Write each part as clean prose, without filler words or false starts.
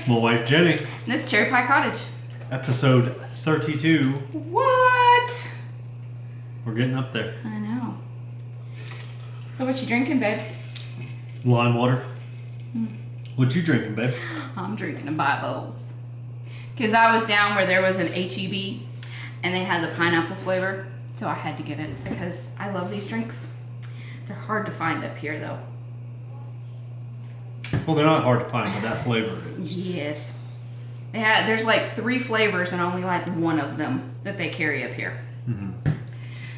It's my wife, Jenny. And this is Cherry Pie Cottage. Episode 32. What? We're getting up there. I know. So what you drinking, babe? Lime water. What you drinking, babe? I'm drinking a Bubbles. Because I was down where there was an H-E-B and they had the pineapple flavor. So I had to get it because I love these drinks. They're hard to find up here, though. Well, they're not hard to find, but that flavor is. Yes. There's like 3 flavors and only like one of them that they carry up here. Mm-hmm.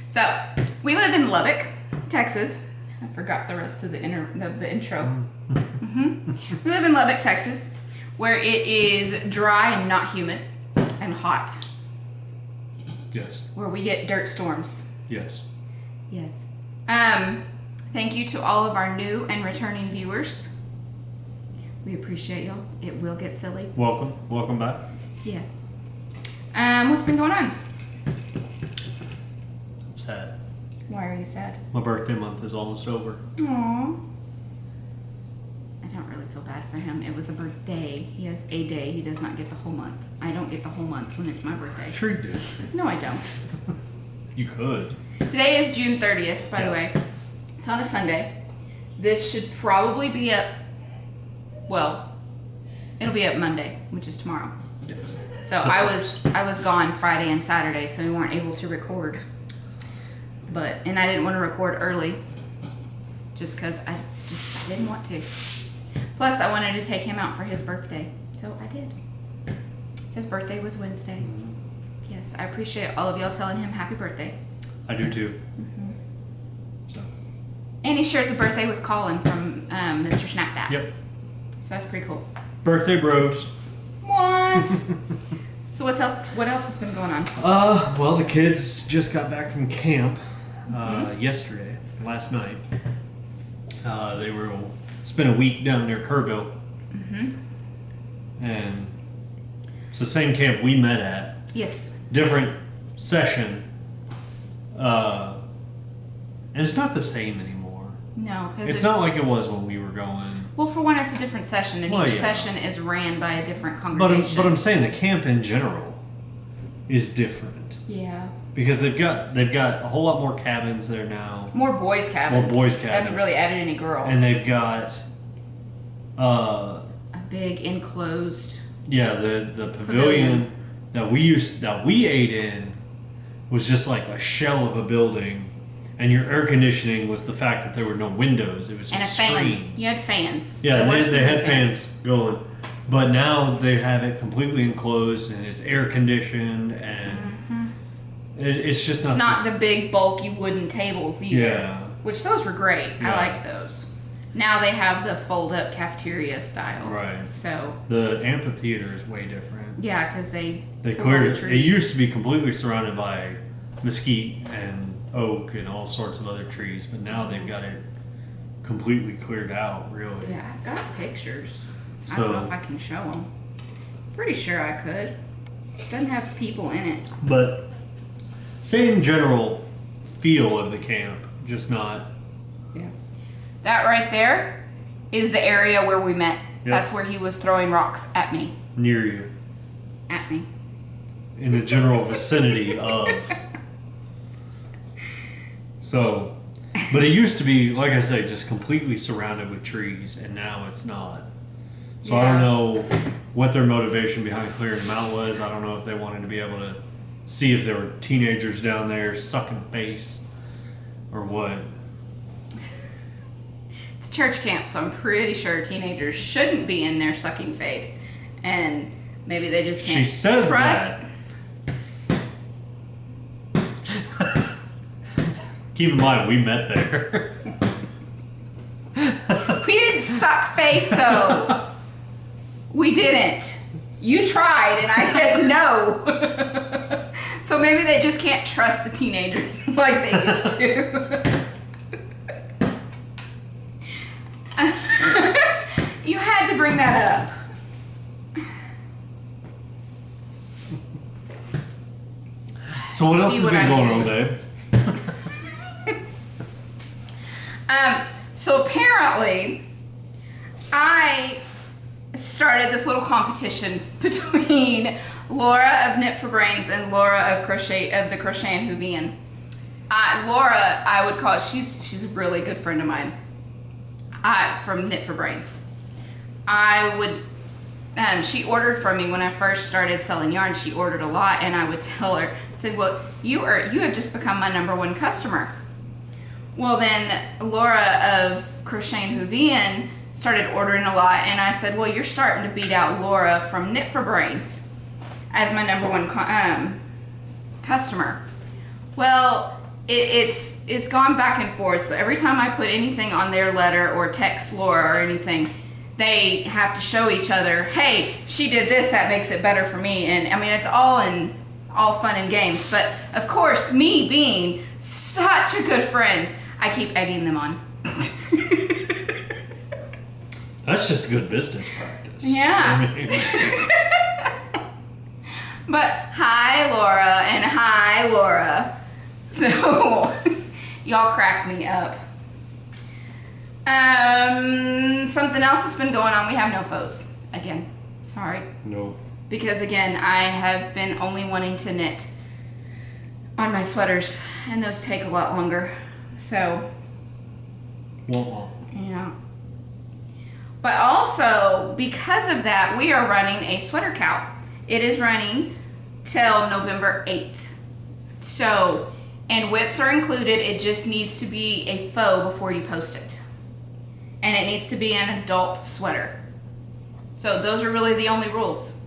So, we live in Lubbock, Texas. I forgot the rest of the intro. We live in Lubbock, Texas, where it is dry and not humid and hot. Yes. Where we get dirt storms. Yes. Yes. Thank you to all of our new and returning viewers. We appreciate y'all. It will get silly. Welcome back. Yes. What's been going on? I'm sad. Why are you sad? My birthday month is almost over. Aww. I don't really feel bad for him. It was a birthday. He has a day. He does not get the whole month. I don't get the whole month when it's my birthday. Sure you do. No, I don't. You could. Today is June 30th, by the way. It's on a Sunday. This should probably be up. Well, it'll be up Monday, which is tomorrow. Yes. So I was gone Friday and Saturday, so we weren't able to record. And I didn't want to record early, just because I didn't want to. Plus, I wanted to take him out for his birthday, so I did. His birthday was Wednesday. Mm-hmm. Yes, I appreciate all of y'all telling him happy birthday. I do too. Mm-hmm. So. And he shares a birthday with Colin from Mr. Snap That. Yep. So that's pretty cool. Birthday bros. What? So what else has been going on? Well, the kids just got back from camp yesterday, last night. They were spent a week down near Kerrville. And it's the same camp we met at. Yes. Different session. And it's not the same anymore. No, because it's not like it was when we were going. Well, for one, it's a different session, and each session is ran by a different congregation. But I'm saying the camp in general is different. Yeah. Because they've got a whole lot more cabins there now. More boys' cabins. They haven't really added any girls. And they've got a big enclosed. Yeah, the pavilion that we ate in was just like a shell of a building. And your air conditioning was the fact that there were no windows. It was just and a fan. screens. You had fans. Yeah, they had fans going. But now they have it completely enclosed and it's air conditioned and it's just not... It's not the big bulky wooden tables either. Yeah. Which those were great. Yeah. I liked those. Now they have the fold-up cafeteria style. Right. So... The amphitheater is way different. Yeah, because they cleared it. It used to be completely surrounded by mesquite and oak and all sorts of other trees, but now they've got it completely cleared out, really. Yeah, I've got pictures. I don't know if I can show them. Pretty sure I could. It doesn't have people in it. But same general feel of the camp, just not... Yeah. That right there is the area where we met. Yep. That's where he was throwing rocks at me. Near you. At me. In the general vicinity of... So, but it used to be, like I say, just completely surrounded with trees, and now it's not. So I don't know what their motivation behind clearing them out was. I don't know if they wanted to be able to see if there were teenagers down there sucking face or what. It's church camp, so I'm pretty sure teenagers shouldn't be in there sucking face, and maybe they just can't She says trust. That. Keep in mind, we met there. We didn't suck face, though. We didn't. You tried, and I said no. So maybe they just can't trust the teenagers like they used to. You had to bring that up. So what else has been going on, Dave? So apparently, I started this little competition between Laura of Knit for Brains and Laura of the Crochet and Hoovian. Laura, I would call she's a really good friend of mine. From Knit for Brains. She ordered from me when I first started selling yarn. She ordered a lot, and I would tell her, I said, "Well, you have just become my #1 customer." Well, then Laura of Crochet and Hoovian started ordering a lot, and I said, "Well, you're starting to beat out Laura from Knit for Brains as my #1 customer." Well, it's gone back and forth. So every time I put anything on their letter or text Laura or anything, they have to show each other, "Hey, she did this, that makes it better for me." And I mean, it's all fun and games. But of course, me being such a good friend, I keep egging them on. That's just good business practice. Yeah. But hi, Laura, and hi, Laura. So y'all crack me up. Something else that's been going on. We have no faux again. Sorry. No. Because again, I have been only wanting to knit on my sweaters, and those take a lot longer. So. Well. Yeah. But also, because of that, we are running a sweater count. It is running till November 8th. So, and whips are included. It just needs to be a faux before you post it. And it needs to be an adult sweater. So those are really the only rules.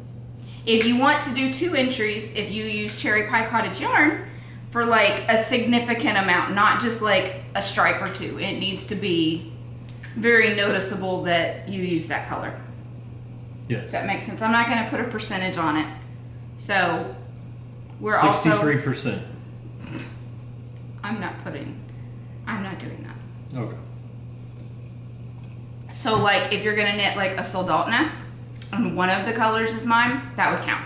If you want to do 2 entries, if you use CherryPieCottage yarn for like a significant amount, not just like a stripe or 2, it needs to be very noticeable that you use that color. Yes. Does that make sense? I'm not going to put a percentage on it. So we're 63%. I'm not doing that. Okay. So like if you're going to knit like a Soldotna and one of the colors is mine, that would count.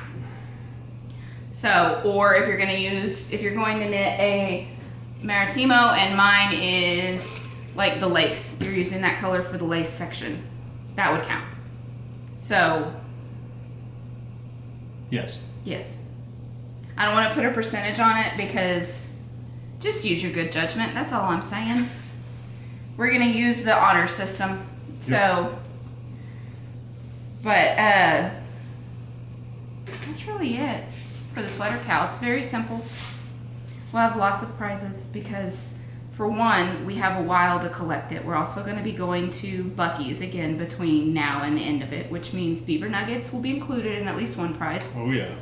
So, or if you're going to knit a Maritimo and mine is like the lace, you're using that color for the lace section, that would count. So yes. I don't want to put a percentage on it because just use your good judgment. That's all I'm saying. We're going to use the honor system. So, yep. But that's really it for the sweater cow. It's very simple. We'll have lots of prizes because, for one, we have a while to collect it. We're also going to be going to Buc-ee's again between now and the end of it, which means beaver nuggets will be included in at least one prize. Oh, yeah.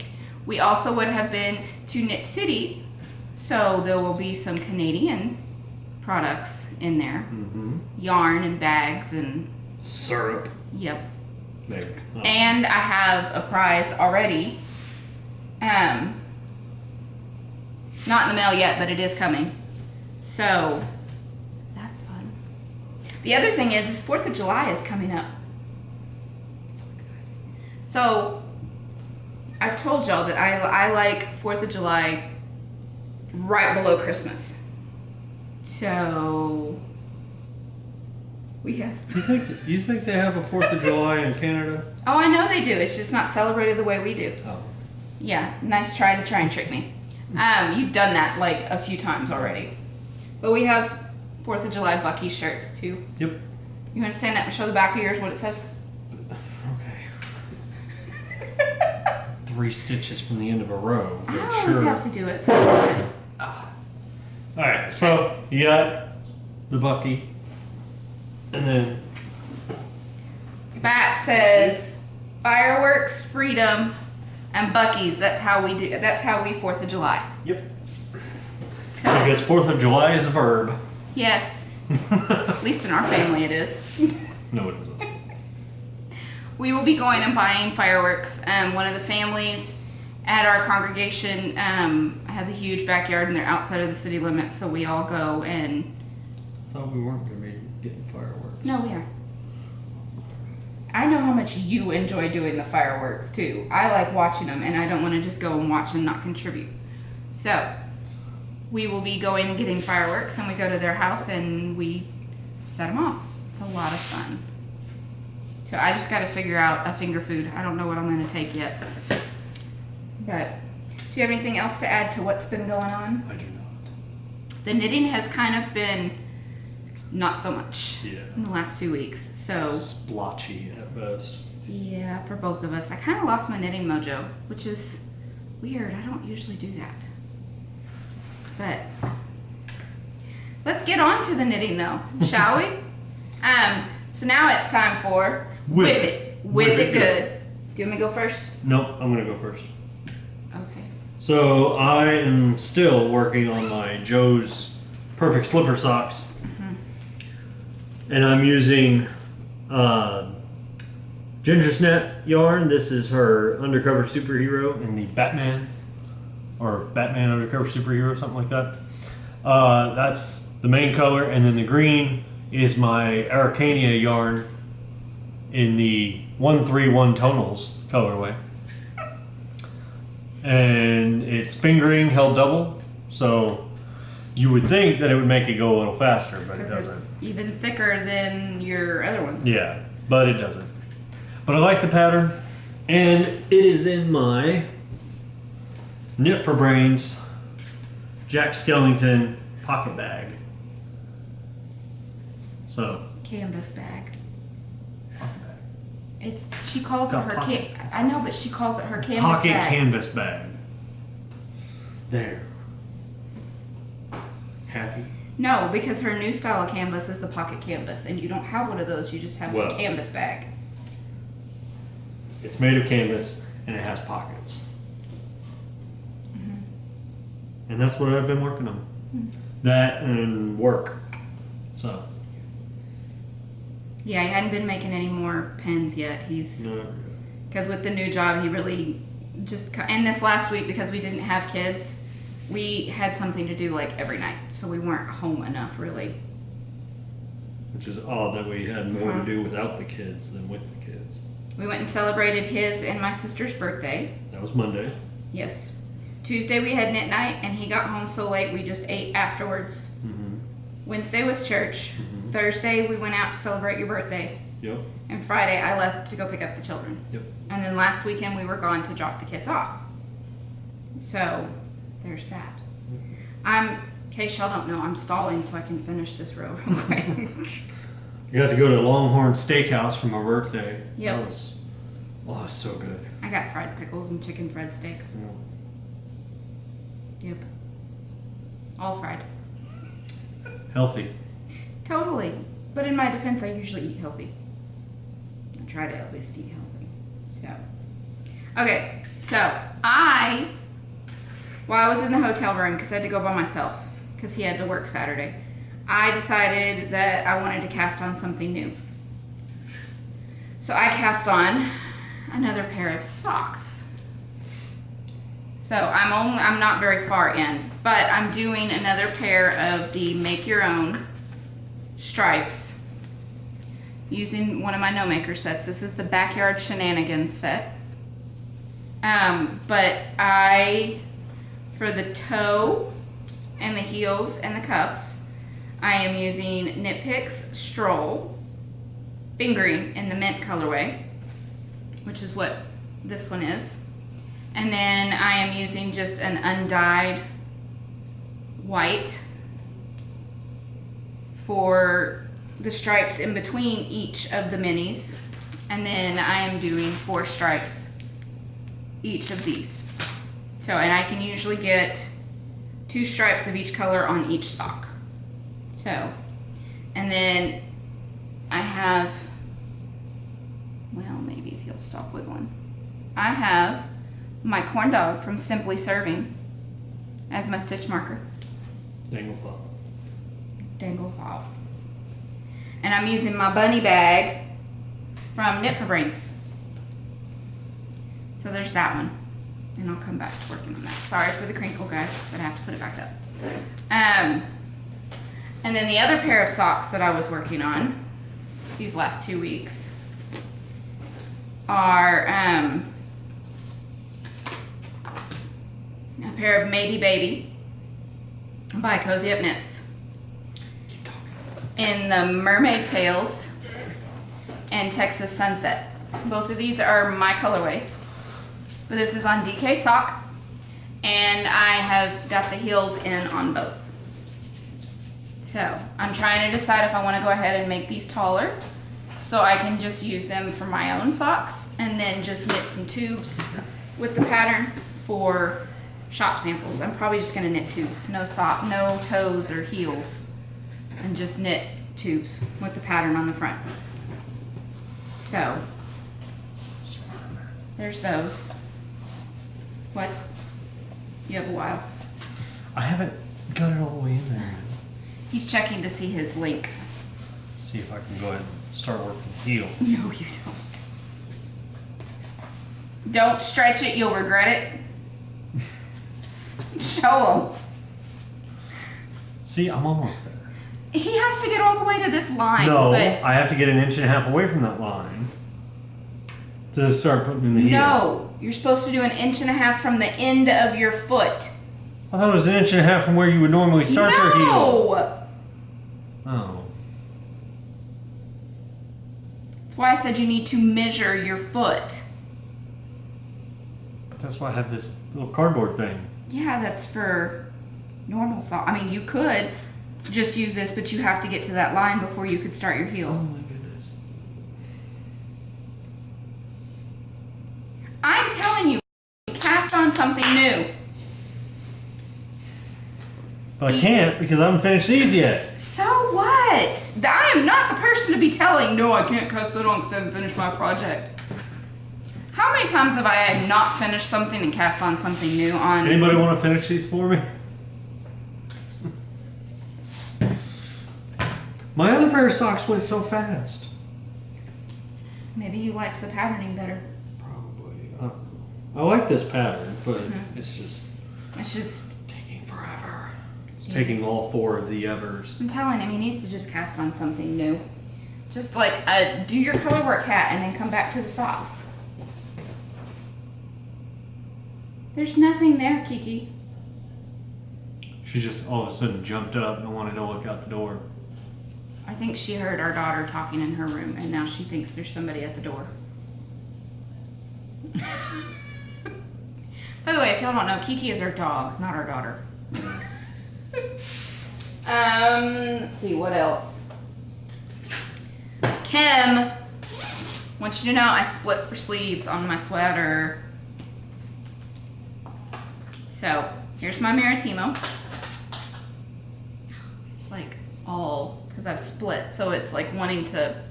We also would have been to Knit City, so there will be some Canadian products in there. Mm-hmm. Yarn and bags and... syrup. Yep. Maybe. Oh. And I have a prize already. Not in the mail yet, but it is coming. So, that's fun. The other thing is 4th of July is coming up. I'm so excited. So, I've told y'all that I like 4th of July right below Christmas. So, we have... You think they have a 4th of July in Canada? Oh, I know they do. It's just not celebrated the way we do. Oh. Yeah, nice try and trick me. You've done that like a few times already. But we have 4th of July Buc-ee shirts too. Yep. You want to stand up and show the back of yours what it says? Okay. 3 stitches from the end of a row. I But always sure. have to do it. So Alright, so you got the Buc-ee. And then back says fireworks, freedom, and Buc-ee's. That's how we 4th of July. yep. So, I guess 4th of July is a verb. yes. At least in our family it is. No, it isn't. We will be going and buying fireworks. One of the families at our congregation has a huge backyard and they're outside of the city limits, so we all go and... I thought we weren't going to be getting fireworks. No, we are. I know how much you enjoy doing the fireworks too. I like watching them and I don't want to just go and watch and not contribute. So, we will be going and getting fireworks and we go to their house and we set them off. It's a lot of fun. So I just got to figure out a finger food. I don't know what I'm going to take yet. But do you have anything else to add to what's been going on? I do not. The knitting has kind of been not so much in the last 2 weeks. So splotchy at best. Yeah, for both of us. I kind of lost my knitting mojo, which is weird. I don't usually do that. But let's get on to the knitting though, shall we? So now it's time for Whip It. Whip It Good. Do you want me to go first? Nope, I'm going to go first. Okay. So I am still working on my Joe's Perfect Slipper Socks. And I'm using Ginger Snap yarn. This is her Undercover Superhero in the Batman Undercover Superhero, something like that. That's the main color, and then the green is my Araucania yarn in the 131 tonals colorway. And it's fingering held double, so you would think that it would make it go a little faster, but it doesn't. It's even thicker than your other ones. Yeah, but it doesn't. But I like the pattern, and it is in my Knit for Brains Jack Skellington pocket bag. So Canvas bag. pocket bag. She calls it got her pockets. I know, but she calls it her canvas Pocket bag. canvas bag. There. Happy? No, because her new style of canvas is the pocket canvas, and you don't have one of those. You just have the Well. canvas bag. It's made of canvas and it has pockets. And that's what I've been working on. That and work. So. Yeah, he hadn't been making any more pens yet. He's No. because with the new job, he really just and this last week because we didn't have kids, we had something to do like every night, so we weren't home enough really. Which is odd that we had more to do without the kids than with the kids. We went and celebrated his and my sister's birthday. That was Monday. Yes. Tuesday we had knit night, and he got home so late we just ate afterwards. Wednesday was church. Thursday we went out to celebrate your birthday. Yep. And Friday I left to go pick up the children. Yep. And then last weekend we were gone to drop the kids off. So there's that. In case y'all don't know, I'm stalling so I can finish this row real quick. I got to go to Longhorn Steakhouse for my birthday. Yep. That was, oh, it's so good. I got fried pickles and chicken fried steak. Yep. All fried. Healthy. Totally. But in my defense, I usually eat healthy. I try to at least eat healthy. So, okay. So, while I was in the hotel room, because I had to go by myself, because he had to work Saturday, I decided that I wanted to cast on something new. So I cast on another pair of socks. So I'm not very far in, but I'm doing another pair of the Make Your Own stripes using one of my No Maker sets. This is the Backyard Shenanigans set. But for the toe and the heels and the cuffs, I am using Knit Picks Stroll fingering in the mint colorway, which is what this one is. And then I am using just an undyed white for the stripes in between each of the minis. And then I am doing 4 stripes each of these. So, and I can usually get 2 stripes of each color on each sock. So, and then I have, well, maybe if he'll stop wiggling. I have my corn dog from Simply Serving as my stitch marker. Dangle file. Dangle file. And I'm using my bunny bag from Knit for Brains. So there's that one. And I'll come back to working on that. Sorry for the crinkle, guys, but I have to put it back up. And then the other pair of socks that I was working on these last 2 weeks are a pair of Maybe Baby by Cozy Up Knits in the Mermaid Tails, and and Texas Sunset. Both of these are my colorways. But this is on DK sock, and I have got the heels in on both. So I'm trying to decide if I want to go ahead and make these taller so I can just use them for my own socks, and then just knit some tubes with the pattern for shop samples. I'm probably just gonna knit tubes, no toes or heels, and just knit tubes with the pattern on the front. So there's those. What? You have a while. I haven't got it all the way in there. He's checking to see his length. See if I can go ahead and start working heel. No, you don't. Don't stretch it, you'll regret it. Show him. See, I'm almost there. He has to get all the way to this line. No, but I have to get an inch and a half away from that line to start putting in the heel. no, you're supposed to do an inch and a half from the end of your foot. I thought it was an inch and a half from where you would normally start your heel. No! Oh. That's why I said you need to measure your foot. But that's why I have this little cardboard thing. Yeah, that's for normal sock. I mean, you could just use this, but you have to get to that line before you could start your Oh heel. my goodness. I'm telling you, cast on something new. But I can't because I haven't finished these yet. So what? I am not the person to be telling, no, I can't cast it on because I haven't finished my project. How many times have I not finished something and cast on something new on... Anybody want to finish these for me? My other pair of socks went so fast. Maybe you liked the patterning better. Probably. I like this pattern, but it's just It's just... taking forever. It's taking all four of the evers. I'm telling him he needs to just cast on something new. Just like, do your color work hat and then come back to the socks. There's nothing there, Kiki. She just all of a sudden jumped up and wanted to look out the door. I think she heard our daughter talking in her room, and now she thinks there's somebody at the door. By the way, if y'all don't know, Kiki is our dog, not our daughter. Let's see, what else? Kim wants you to know I split for sleeves on my sweater. So, here's my Maritimo. It's like all, because I've split, so it's like wanting to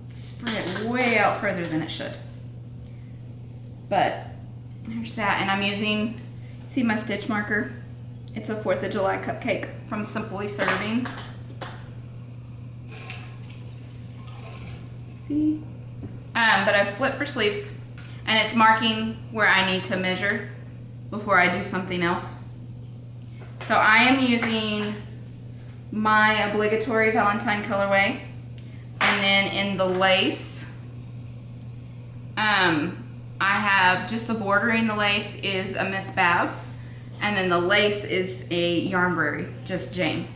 spread way out further than it should. But, there's that, and I'm using, see my stitch marker? It's a 4th of July cupcake from Simply Serving. See? But I split for sleeves, and it's marking where I need to measure before I do something else. So I am using my obligatory Valentine colorway, and then in the lace, I have just the bordering the lace is a Miss Babs, and then the lace is a Yarnberry, just Jane.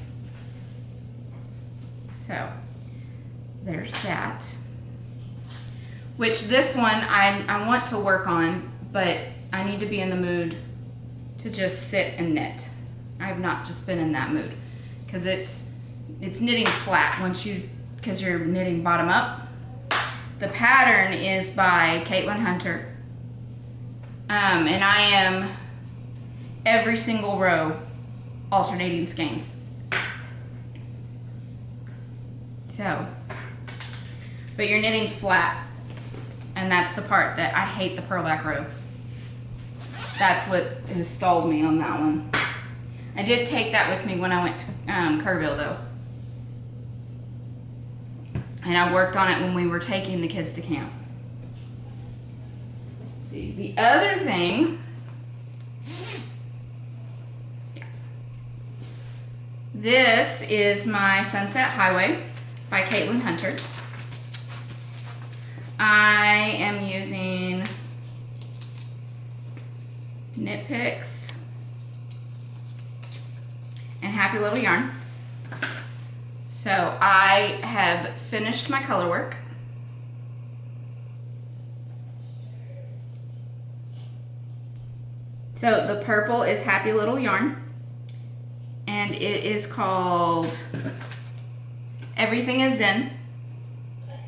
So there's that. Which this one I want to work on, but I need to be in the mood to just sit and knit. I have not just been in that mood because it's knitting flat because you're knitting bottom up. The pattern is by Caitlin Hunter, and I am every single row alternating skeins. So, but you're knitting flat, and that's the part that I hate, the purlback row. That's what has stalled me on that one. I did take that with me when I went to Kerrville though. And I worked on it when we were taking the kids to camp. Let's see, the other thing, this is my Sunset Highway by Caitlin Hunter. I am using Knit Picks and Happy Little Yarn. So I have finished my color work. So the purple is Happy Little Yarn. And it is called Everything is Zen.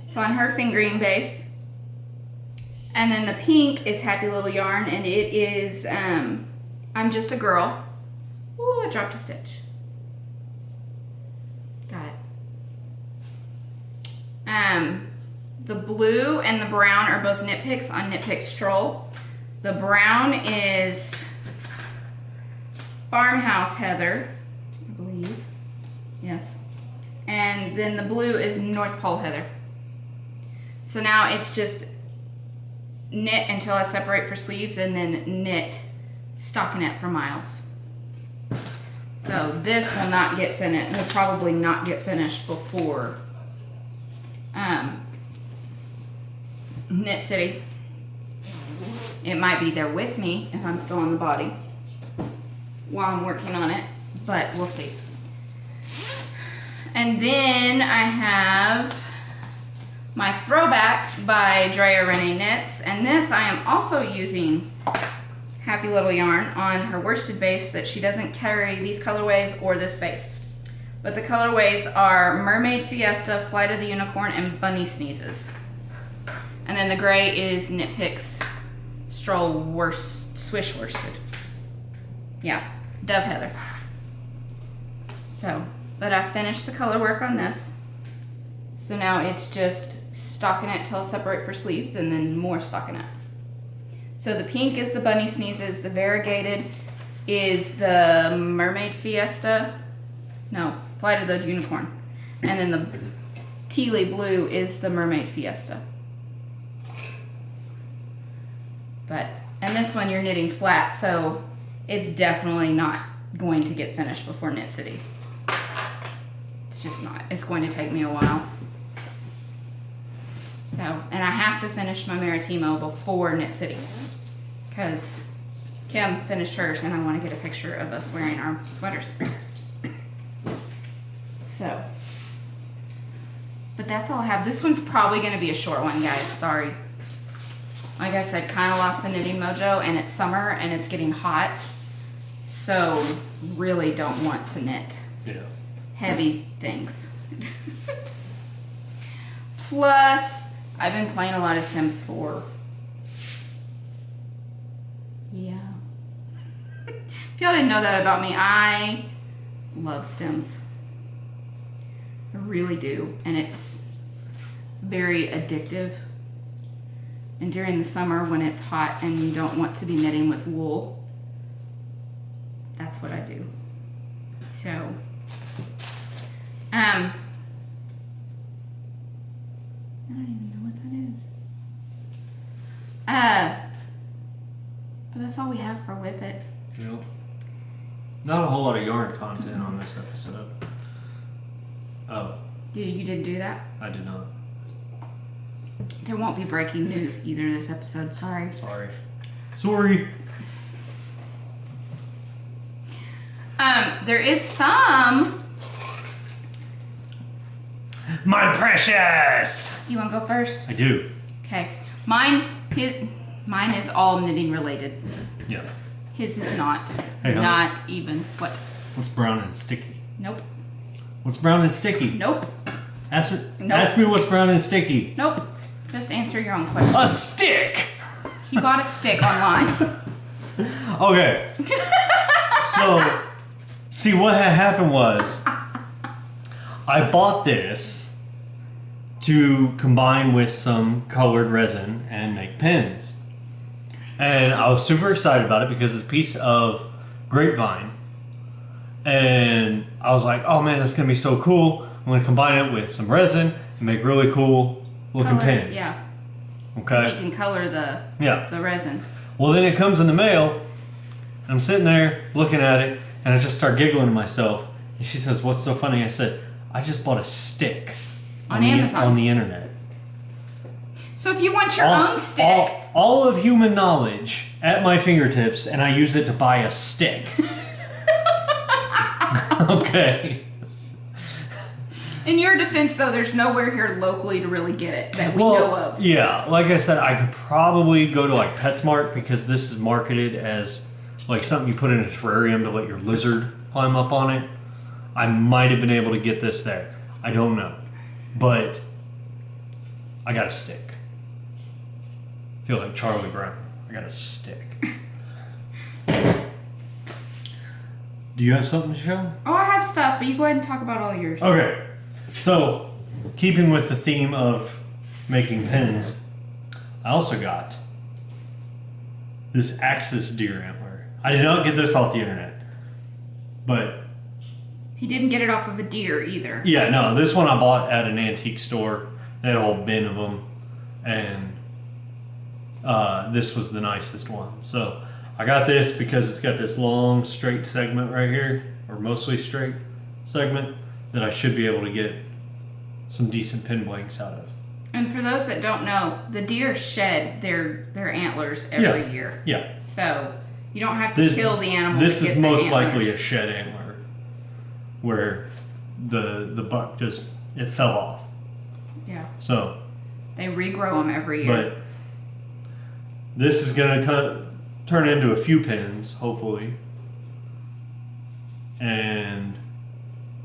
It's on her fingering base. And then the pink is Happy Little Yarn, and it is I'm Just a Girl. Ooh, I dropped a stitch. Got it. The blue and the brown are both Knit Picks on Knit Pick Stroll. The brown is Farmhouse Heather, I believe. Yes. And then the blue is North Pole Heather. So now it's just knit until I separate for sleeves, and then knit stockinette for miles. So this will not get finished. Will probably not get finished before Knit City. It might be there with me if I'm still on the body while I'm working on it, but we'll see. And then I have my Throwback by Drea Renee Knits, and this I am also using Happy Little Yarn on her worsted base that she doesn't carry these colorways or this base. But the colorways are Mermaid Fiesta, Flight of the Unicorn, and Bunny Sneezes. And then the gray is Knit Picks Stroll Swish Worsted. Yeah, Dove Heather. So, but I finished the color work on this. So now it's just stockinette till separate for sleeves, and then more stockinette. So the pink is the Bunny Sneezes, the variegated is the Mermaid Fiesta, no, Flight of the Unicorn, and then the tealy blue is the Mermaid Fiesta. And this one you're knitting flat, so it's definitely not going to get finished before Knit City. It's just not. It's going to take me a while. So, and I have to finish my Maritimo before Knit City, because Kim finished hers and I want to get a picture of us wearing our sweaters. So, but that's all I have. This one's probably going to be a short one, guys. Sorry. Like I said, kind of lost the knitting mojo, and it's summer and it's getting hot, so really don't want to knit heavy things. Plus, I've been playing a lot of Sims 4. Yeah. If y'all didn't know that about me, I love Sims. I really do, and it's very addictive. And during the summer when it's hot and you don't want to be knitting with wool, that's what I do. So, I don't even know what that is. But that's all we have for Whip It. Yep. Not a whole lot of yarn content on this episode. Oh. You didn't do that? I did not. There won't be breaking news either this episode. Sorry. Sorry. There is some. My precious! Do you want to go first? I do. Okay. Mine is all knitting related. Yeah. His is not. Hey, not even. What? What's brown and sticky? Nope. What's brown and sticky? Nope. Ask me what's brown and sticky. Nope. Just answer your own question. A stick! He bought a stick online. Okay. So, see, what had happened was I bought this to combine with some colored resin and make pins. And I was super excited about it because it's a piece of grapevine. And I was like, oh man, that's going to be so cool. I'm going to combine it with some resin and make really cool looking pins. Yeah. Okay. So you can color the resin. Well, then it comes in the mail, and I'm sitting there looking at it, and I just start giggling to myself. And she says, "What's so funny?" I said, "I just bought a stick on Amazon on the internet." So if you want your own stick, all of human knowledge at my fingertips, and I use it to buy a stick. Okay. In your defense, though, there's nowhere here locally to really get it that we know of. Yeah, like I said, I could probably go to like PetSmart because this is marketed as like something you put in a terrarium to let your lizard climb up on it, I might have been able to get this there. I don't know. But I got a stick. I feel like Charlie Brown. I got a stick. Do you have something to show? Oh, I have stuff, but you go ahead and talk about all yours. Okay. So, keeping with the theme of making pins, I also got this Axis deer antler. I did not get this off the internet, but he didn't get it off of a deer either. yeah, no, this one I bought at an antique store. They had a whole bin of them, and this was the nicest one. So I got this because it's got this long straight segment right here, or mostly straight segment, that I should be able to get some decent pin blanks out of. And for those that don't know, the deer shed their antlers every year. Yeah. So you don't have to kill the animal. This is most likely a shed antler, where the buck just it fell off. Yeah. So they regrow them every year. But this is gonna turn into a few pins, hopefully, and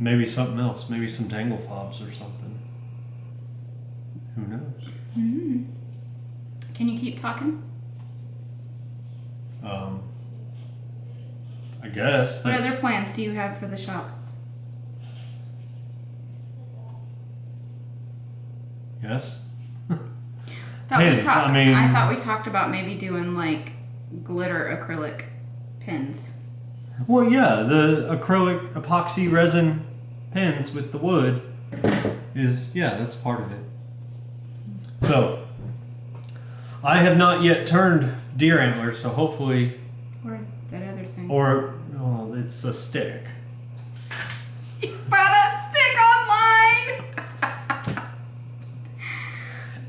maybe something else, maybe some tangle fobs or something. Who knows? Mm-hmm. Can you keep talking? I guess. What other plans do you have for the shop? Yes. Pins. I thought we talked about maybe doing like glitter acrylic pins. Well, yeah, the acrylic epoxy resin pins with the wood that's part of it. So, I have not yet turned deer antlers, so hopefully... Or that other thing. It's a stick. You bought a stick online!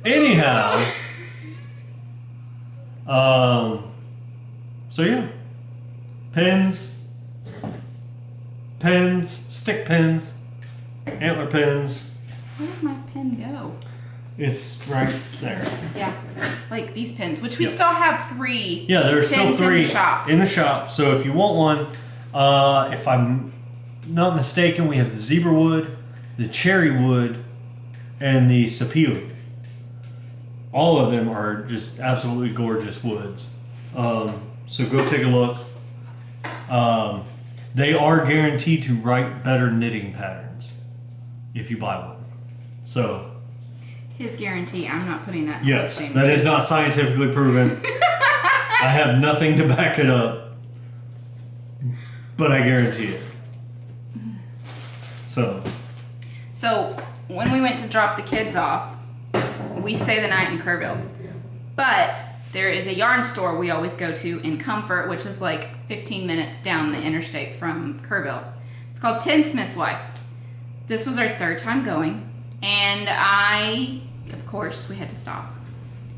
Anyhow. So yeah. Pins, stick pins, antler pins. Where did my pin go? It's right there. Yeah, like these pins, which we still have 3. Yeah, there are still 3 in the shop. So if you want one, if I'm not mistaken, we have the zebra wood, the cherry wood, and the sapele. All of them are just absolutely gorgeous woods. So go take a look. They are guaranteed to write better knitting patterns if you buy one. So. His guarantee, I'm not putting that. Yes, that is not scientifically proven. I have nothing to back it up, but I guarantee it. So when we went to drop the kids off, we stay the night in Kerrville. But there is a yarn store we always go to in Comfort, which is like 15 minutes down the interstate from Kerrville. It's called Tinsmith's Wife. This was our 3rd time going, and of course, we had to stop.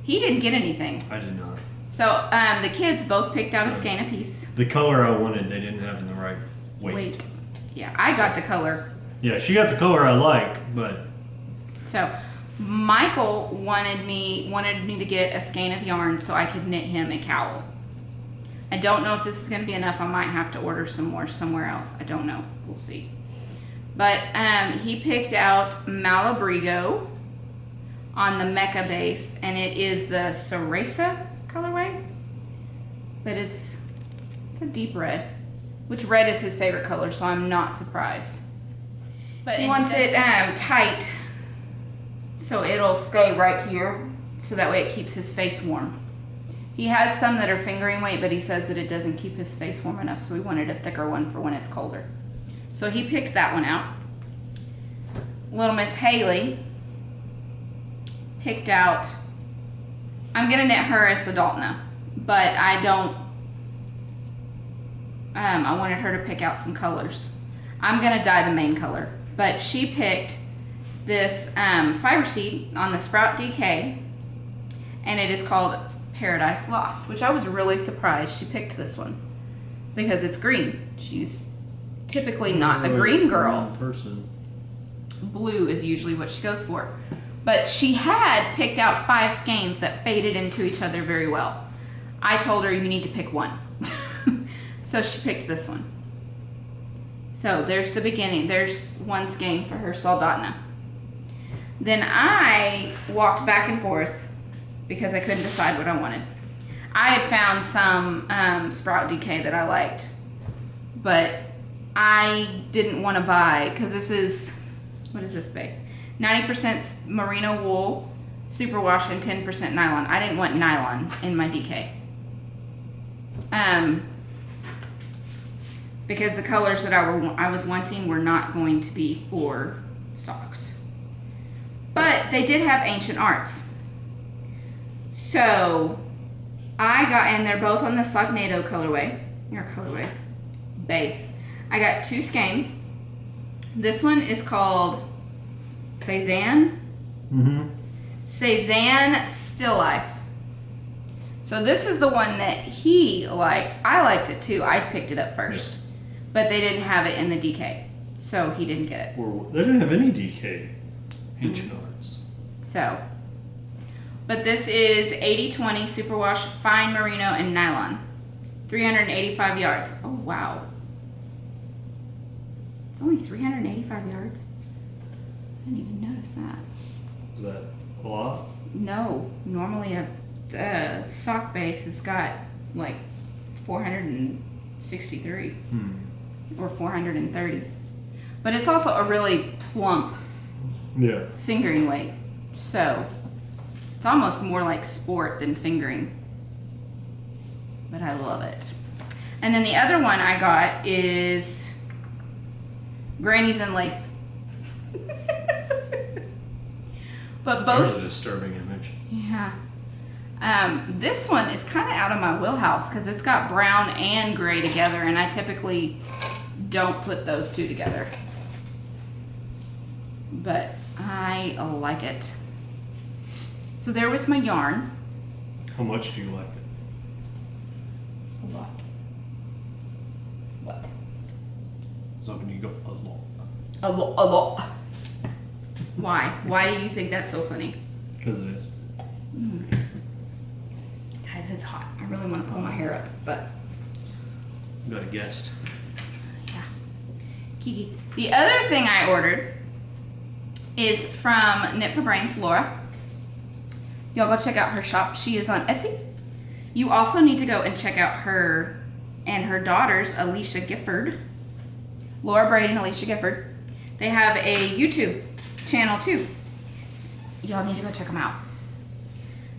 He didn't get anything. I did not. So the kids both picked out a skein apiece. The color I wanted, they didn't have in the right weight. Yeah, I got the color. Yeah, she got the color I like, but... So Michael wanted me to get a skein of yarn so I could knit him a cowl. I don't know if this is going to be enough. I might have to order some more somewhere else. I don't know. We'll see. But he picked out Malabrigo on the Mecca base, and it is the Ceresa colorway. But it's a deep red, which red is his favorite color, so I'm not surprised. But he wants it tight, so it'll stay right here, so that way it keeps his face warm. He has some that are fingering weight, but he says that it doesn't keep his face warm enough, so we wanted a thicker one for when it's colder. So he picked that one out. Little Miss Haley picked out, I'm going to knit her a Sadaltna, but I don't, I wanted her to pick out some colors. I'm going to dye the main color, but she picked this fiber seed on the Sprout DK, and it is called Paradise Lost, which I was really surprised she picked this one because it's green. She's typically not a green girl. Blue is usually what she goes for. But she had picked out 5 skeins that faded into each other very well. I told her you need to pick one. So she picked this one. So there's the beginning. There's one skein for her Soldotna. Then I walked back and forth because I couldn't decide what I wanted. I had found some Sprout DK that I liked, but I didn't want to buy because this is, what is this base? 90% merino wool, superwash, and 10% nylon. I didn't want nylon in my DK. Because the colors that I was wanting were not going to be for socks. But they did have Ancient Arts. So I got, and they're both on the Sognado colorway, base. I got 2 skeins. This one is called Cezanne. Cezanne Still Life. So this is the one that he liked. I liked it too. I picked it up first. But they didn't have it in the DK. So he didn't get it. They didn't have any DK. Ancient Arts. So. But this is 80/20 superwash, fine merino, and nylon. 385 yards. Oh, wow. It's only 385 yards? I didn't even notice that. Is that a lot? No. Normally a sock base has got like 463 or 430. But it's also a really plump fingering weight. So it's almost more like sport than fingering. But I love it. And then the other one I got is Grannies in Lace. But both. That's a disturbing image. Yeah. This one is kind of out of my wheelhouse because it's got brown and gray together, and I typically don't put those two together. But I like it. So there was my yarn. How much do you like it? A lot. What? So when you go a lot. A lot. Why? Why do you think that's so funny? Because it is. Guys, it's hot. I really want to pull my hair up, but You got a guest. yeah. Kiki. The other thing I ordered is from Knit for Brains, Laura. Y'all go check out her shop. She is on Etsy. You also need to go and check out her and her daughters, Alicia Gifford. Laura Braid and Alicia Gifford. They have a YouTube channel too. Y'all need to go check them out.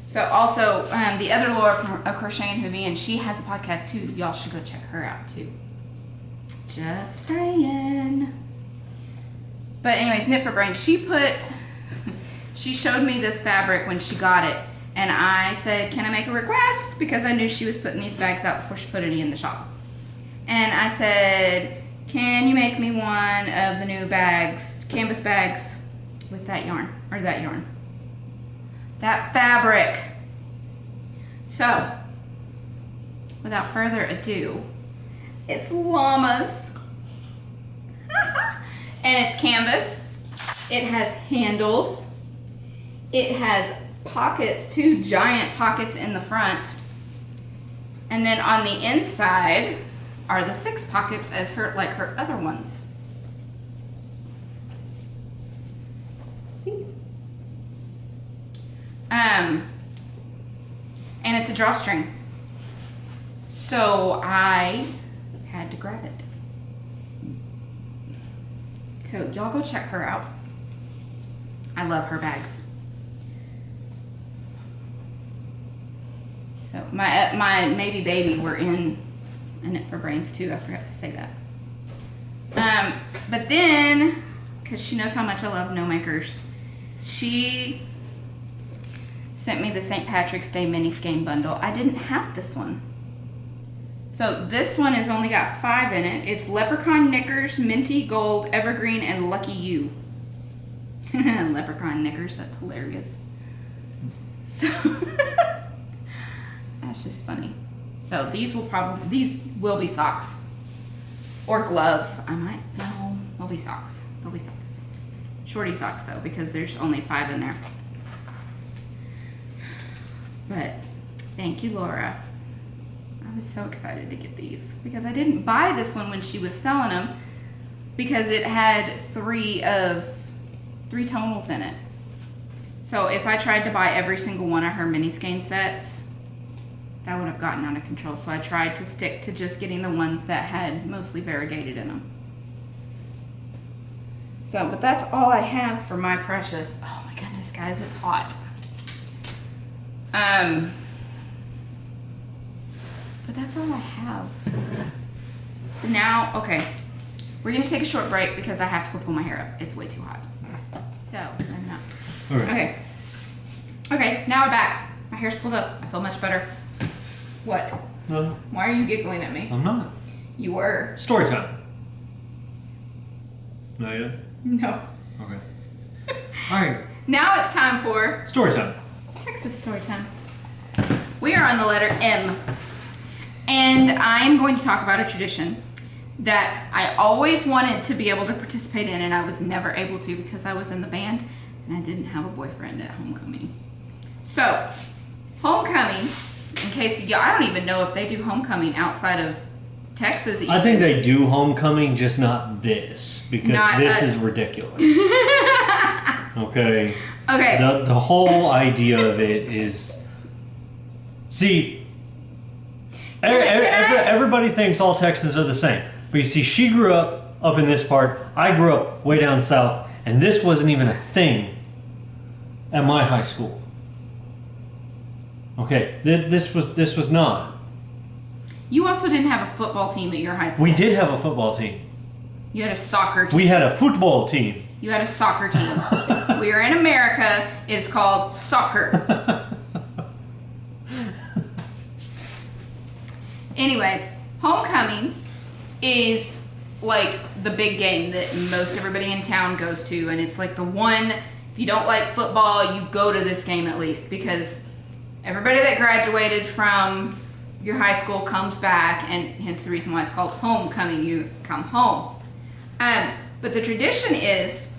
So also, the other Laura from A Crochet and Hoovie, and she has a podcast too. Y'all should go check her out too. Just saying. But anyways, Knit for Brain. She showed me this fabric when she got it, and I said, can I make a request? Because I knew she was putting these bags out before she put any in the shop. And I said, can you make me one of the new bags, canvas bags, with that yarn, or that yarn? That fabric. So, without further ado, it's llamas. And it's canvas. It has handles. It has pockets, 2 giant pockets in the front. And then on the inside are the 6 pockets as like her other ones. See? And it's a drawstring. So I had to grab it. So y'all go check her out. I love her bags. So my maybe baby were in a Knit for Brains too. I forgot to say that. But then, because she knows how much I love No Makers, she sent me the St. Patrick's Day mini skein bundle. I didn't have this one. So this one has only got 5 in it. It's Leprechaun Knickers, Minty Gold, Evergreen, and Lucky You. Leprechaun Knickers, that's hilarious. So that's just funny. So these will be socks. Or gloves. No, they'll be socks. They'll be socks. Shorty socks though, because there's only 5 in there. But thank you, Laura. I I was so excited to get these because I didn't buy this one when she was selling them because it had three tonals in it. So if I tried to buy every single one of her mini skein sets, that would have gotten out of control. So I tried to stick to just getting the ones that had mostly variegated in them. So, but that's all I have for my precious. Oh my goodness, guys, it's hot. But that's all I have. Now, okay, we're gonna take a short break because I have to go pull my hair up. It's way too hot. So, I'm not. Okay. Okay, now we're back. My hair's pulled up. I feel much better. What? No, Why are you giggling at me? I'm not. You were. Story time. Not yet? No. Okay. All right. Now it's time for Story time. Texas story time. We are on the letter M. And I am going to talk about a tradition that I always wanted to be able to participate in, and I was never able to because I was in the band and I didn't have a boyfriend at homecoming. So, homecoming, in case y'all, I don't even know if they do homecoming outside of Texas. Even. I think they do homecoming, just not this, because this is ridiculous. Okay. Okay. The whole idea of it is, see, everybody thinks all Texans are the same. But you see, she grew up in this part. I grew up way down south, and this wasn't even a thing at my high school. Okay, this was not. You also didn't have a football team at your high school. We did have a football team. You had a soccer team. We had a football team. You had a soccer team. We are in America. It's called soccer. Anyways, homecoming is like the big game that most everybody in town goes to, and it's like the one, if you don't like football, you go to this game at least, because everybody that graduated from your high school comes back, and hence the reason why it's called homecoming. You come home. But the tradition is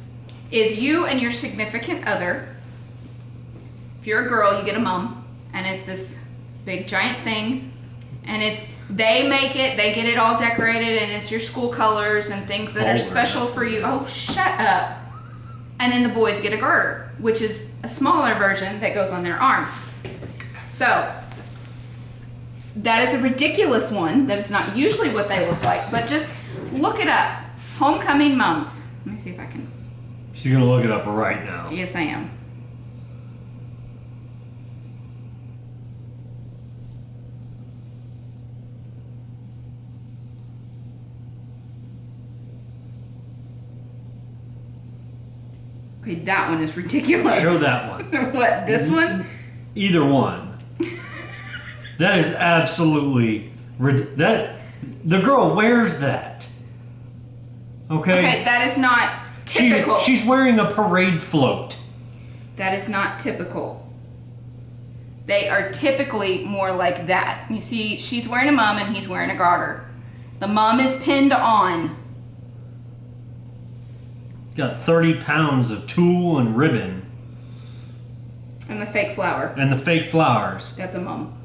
you and your significant other, if you're a girl, you get a mum, and it's this big giant thing, and they make it, they get it all decorated, and it's your school colors and things that are special for you. Oh, shut up. And then the boys get a garter, which is a smaller version that goes on their arm. So, that is a ridiculous one. That is not usually what they look like, but just look it up. Homecoming mums. Let me see if I can. She's gonna look it up right now. Yes, I am. Okay, that one is ridiculous. Show that one. What, this one? Either one. That is absolutely that. The girl wears that. Okay. Okay, that is not typical. She's wearing a parade float. That is not typical. They are typically more like that. You see, she's wearing a mum and he's wearing a garter. The mum is pinned on. Got 30 pounds of tulle and ribbon. And the fake flower. And the fake flowers. That's a mum.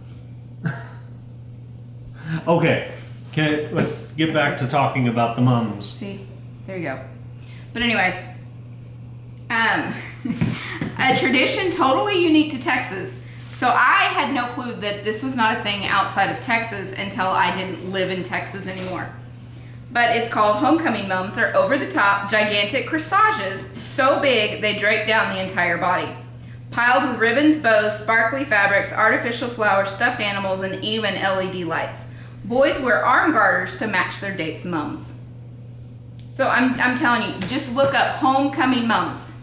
Okay, let's get back to talking about the mums. See, there you go. But anyways, a tradition totally unique to Texas. So I had no clue that this was not a thing outside of Texas until I didn't live in Texas anymore. But it's called homecoming mums. They're over-the-top, gigantic corsages, so big they drape down the entire body. Piled with ribbons, bows, sparkly fabrics, artificial flowers, stuffed animals, and even LED lights. Boys wear arm garters to match their dates' mums. So I'm telling you, just look up homecoming mums,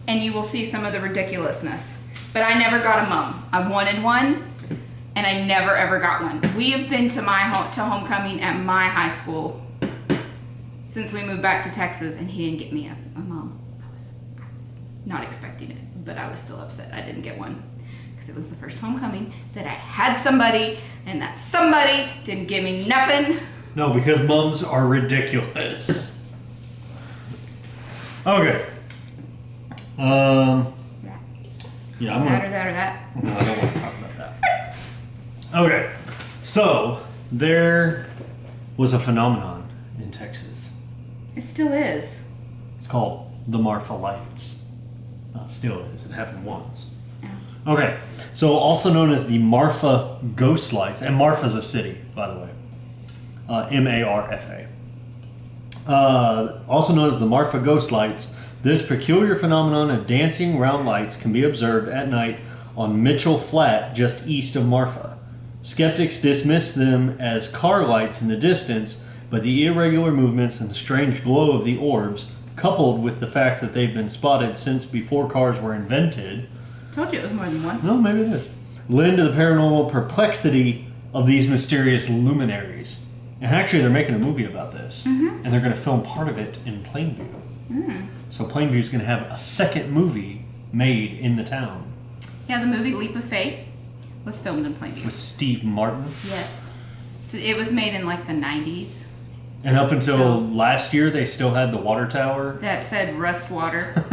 and you will see some of the ridiculousness. But I never got a mum. I wanted one, and I never ever got one. We have been to homecoming at my high school since we moved back to Texas, and he didn't get me a mum. I was not expecting it, but I was still upset I didn't get one, because it was the first homecoming that I had somebody, and that somebody didn't give me nothing. No, because mums are ridiculous. Okay. Yeah, I'm That or that or that. No, I don't want to talk about that. Okay. So, there was a phenomenon in Texas. It still is. It's called the Marfa Lights. Not still is. It happened once. Yeah. Okay. So, also known as the Marfa Ghost Lights. And Marfa's a city, by the way. Marfa. Also known as the Marfa Ghost Lights, this peculiar phenomenon of dancing round lights can be observed at night on Mitchell Flat, just east of Marfa. Skeptics dismiss them as car lights in the distance, but the irregular movements and the strange glow of the orbs, coupled with the fact that they've been spotted since before cars were invented... Told you it was more than once. No, maybe it is. Lend to the paranormal perplexity of these mysterious luminaries. And actually, they're making a movie about this. Mm-hmm. And they're going to film part of it in Plainview. Mm. So Plainview is going to have a second movie made in the town. Yeah, the movie Leap of Faith was filmed in Plainview. With Steve Martin. Yes. So it was made in like the 90s. And up until last year, they still had the water tower. That said Rust Water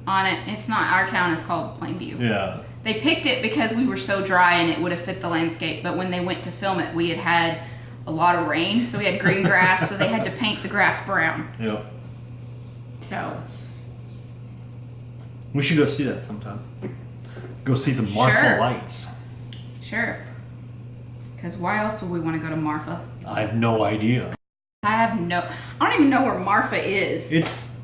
on it. It's not, our town is called Plainview. Yeah. They picked it because we were so dry and it would have fit the landscape. But when they went to film it, we had a lot of rain. So we had green grass. So they had to paint the grass brown. Yep. So. We should go see that sometime. Go see the Marfa Sure. Lights. Sure. Because why else would we want to go to Marfa? I have no idea. I don't even know where Marfa is. It's...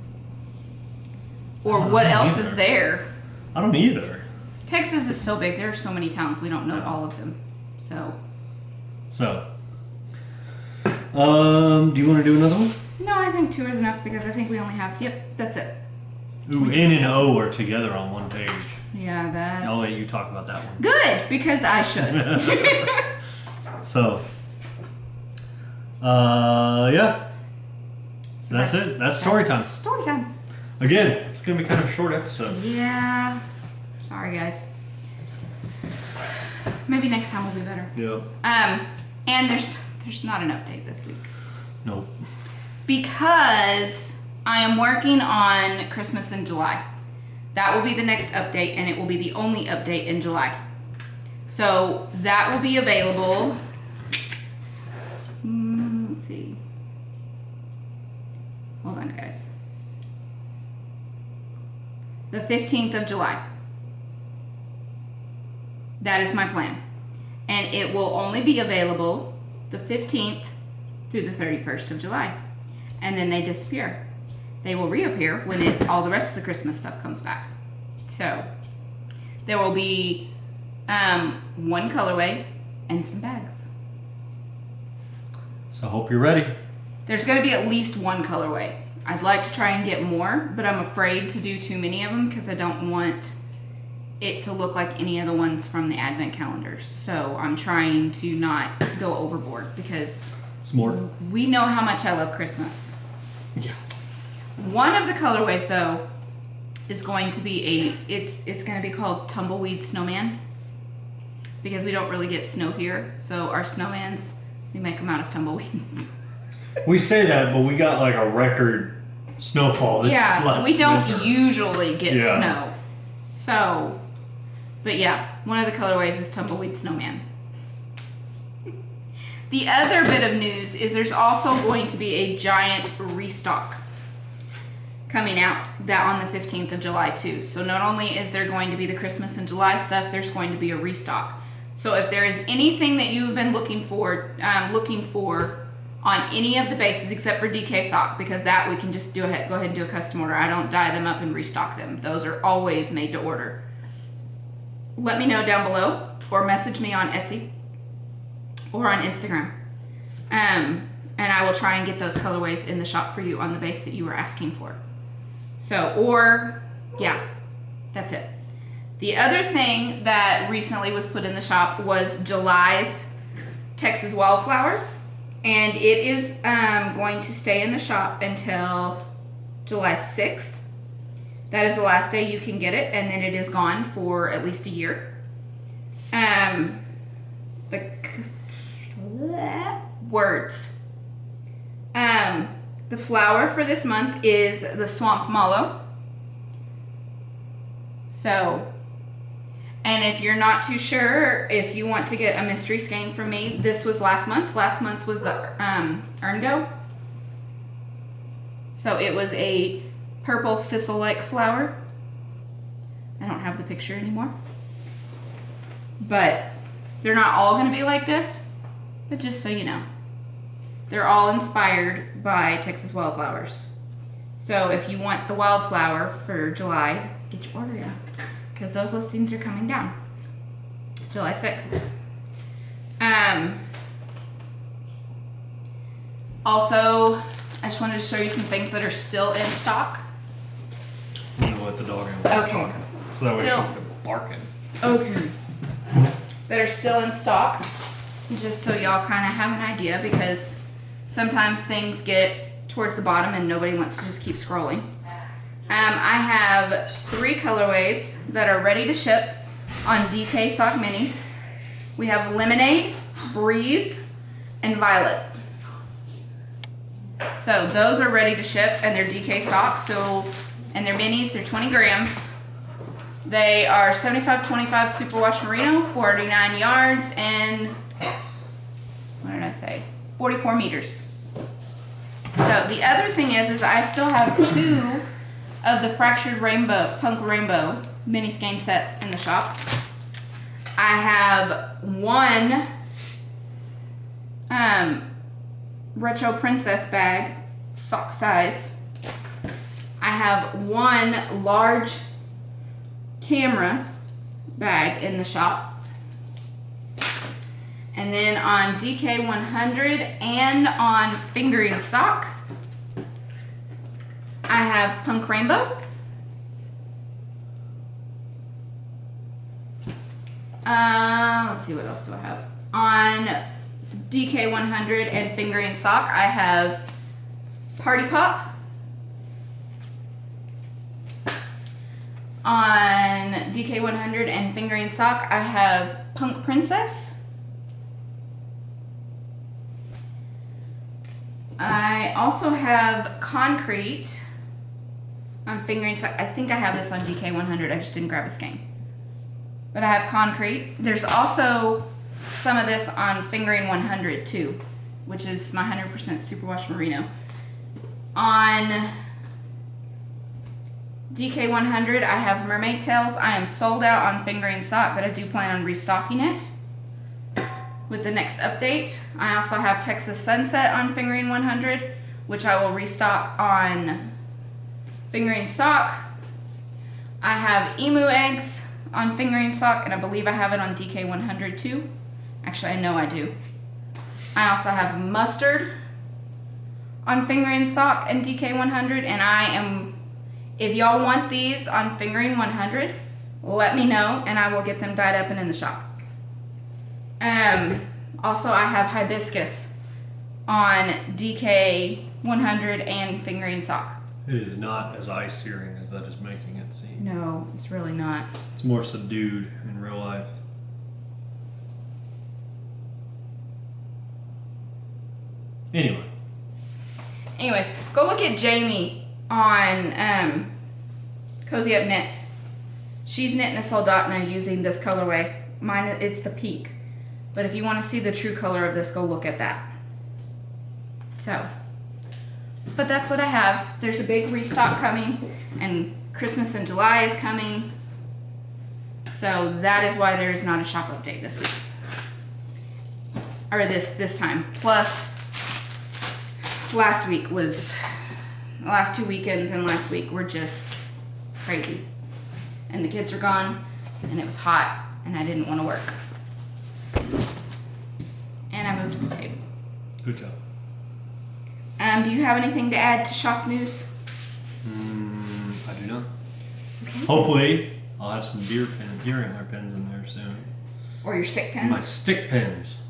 Or what else either. is there. I don't either. Texas is so big. There are so many towns. We don't know all of them. So. Do you want to do another one? No, I think 2 is enough because I think we only have, that's it. Ooh, N and O are together on one page. Yeah, that's... I'll let you talk about that one. Good, because I should. So, yeah. So that's it. That's story time. Story time. Again, it's going to be kind of a short episode. Yeah. Sorry, guys. Maybe next time will be better. Yeah. And there's not an update this week. Nope. Because I am working on Christmas in July. That will be the next update, and it will be the only update in July. So that will be available. Let's see. Hold on, guys. The 15th of July. That is my plan. And it will only be available the 15th through the 31st of July. And then they disappear. They will reappear when all the rest of the Christmas stuff comes back. So there will be one colorway and some bags. So I hope you're ready. There's going to be at least one colorway. I'd like to try and get more, but I'm afraid to do too many of them because I don't want it to look like any of the ones from the advent calendars. So I'm trying to not go overboard because Smart. we know how much I love Christmas. Yeah. One of the colorways, though, is going to be it's going to be called Tumbleweed Snowman because we don't really get snow here. So our snowmans, we make them out of tumbleweeds. We say that, but we got like a record snowfall. This last we don't winter. usually get snow. So, but yeah, one of the colorways is Tumbleweed Snowman. The other bit of news is there's also going to be a giant restock coming out that on the 15th of July too. So not only is there going to be the Christmas and July stuff, there's going to be a restock. So if there is anything that you've been looking for on any of the bases except for DK sock, because that we can just go ahead and do a custom order. I don't dye them up and restock them. Those are always made to order. Let me know down below or message me on Etsy or on Instagram. And I will try and get those colorways in the shop for you on the base that you were asking for. So, that's it. The other thing that recently was put in the shop was July's Texas Wildflower. And it is going to stay in the shop until July 6th. That is the last day you can get it, and then it is gone for at least a year. The flower for this month is the Swamp Mallow. So, And if you're not too sure, if you want to get a mystery skein from me, this was last month's. Last month's was the Erngo. So it was a purple thistle-like flower. I don't have the picture anymore. But they're not all going to be like this. But just so you know, they're all inspired by Texas wildflowers. So if you want the wildflower for July, get your order in. Because those listings are coming down. July 6th. Also, I just wanted to show you some things that are still in stock. I'm gonna let the dog out. Okay. So that way Still. she can barking. Okay. That are still in stock. Just so y'all kind of have an idea, because sometimes things get towards the bottom and nobody wants to just keep scrolling. I have 3 colorways that are ready to ship on DK Sock Minis. We have Lemonade, Breeze, and Violet. So those are ready to ship, and they're DK socks. So, and they're minis. They're 20 grams. They are 75-25 superwash merino, 49 yards, and what did I say? 44 meters. So the other thing is I still have 2 of the fractured rainbow, punk rainbow mini skein sets in the shop. I have 1 retro princess bag, sock size. I have 1 large camera bag in the shop. And then on DK100 and on fingering sock, I have punk rainbow. Let's see, what else do I have? On DK100 and fingering sock, I have Party Pop. On DK100 and fingering sock, I have Punk Princess. I also have Concrete on fingering sock. I think I have this on DK100. I just didn't grab a skein. But I have Concrete. There's also some of this on fingering 100 too, which is my 100% superwash merino. On DK100, I have Mermaid Tails. I am sold out on fingering sock, but I do plan on restocking it with the next update. I also have Texas Sunset on fingering 100, which I will restock on fingering sock. I have Emu Eggs on fingering sock, and I believe I have it on DK100 too. Actually, I know I do. I also have Mustard on fingering sock and DK100, and I am, if y'all want these on fingering 100, let me know and I will get them dyed up and in the shop. Also, I have Hibiscus on DK100 and fingering sock. It is not as eye-searing as that is making it seem. No, it's really not. It's more subdued in real life. Anyways, go look at Jamie on Cozy Up Knits. She's knitting a soldotna using this colorway. Mine, it's the pink. But if you want to see the true color of this, go look at that. So, but that's what I have. There's a big restock coming, and Christmas in July is coming. So that is why there is not a shop update this week. Or this time. Plus, last week was, the last 2 weekends and last week were just crazy. And the kids were gone, and it was hot, and I didn't want to work. And I moved to the table. Good job. Do you have anything to add to shop news? I do not. Okay. Hopefully, I'll have some deer antler pins in there soon. Or your stick pins? My stick pins.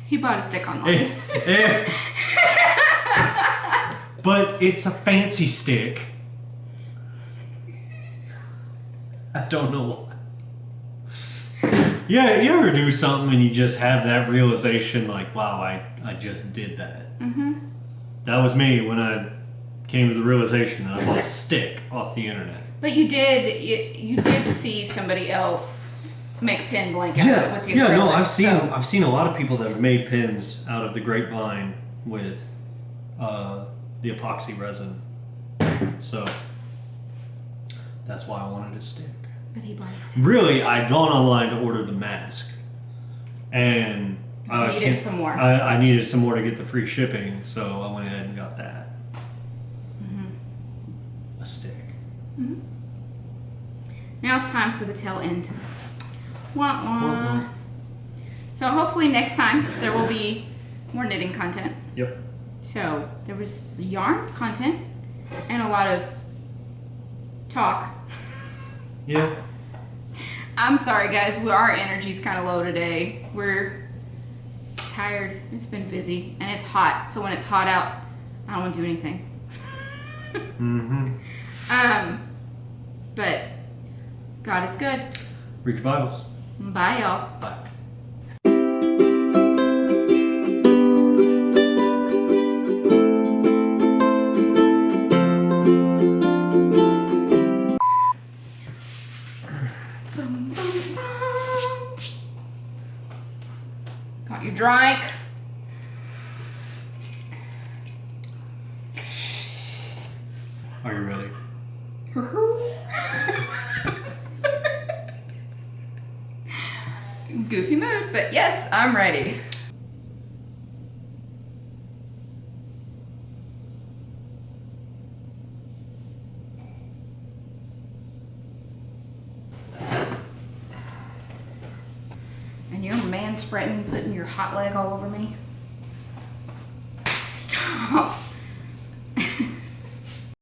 He bought a stick online. But it's a fancy stick. I don't know why. Yeah, you ever do something and you just have that realization like, wow, I just did that. Mm-hmm. That was me when I came to the realization that I bought a stick off the internet. But you did see somebody else make a pin blank out of it with the acrylic. No, I've seen a lot of people that have made pins out of the grapevine with the epoxy resin. So that's why I wanted a stick. But he bought a stick. Really, I'd gone online to order the mask, and I needed some more. I needed some more to get the free shipping, so I went ahead and got that. A stick. Now it's time for the tail end. Wah wah. So hopefully next time there will be more knitting content. Yep. So there was the yarn content and a lot of talk. Yeah. I'm sorry guys, our energy's kind of low today. We're tired. It's been busy and it's hot. So when it's hot out, I don't want to do anything. But God is good. Read your Bibles. Bye y'all. Bye. Got your drink. Are you ready? Goofy mood, but yes, I'm ready. And you're manspreading, putting your hot leg all over me. Stop.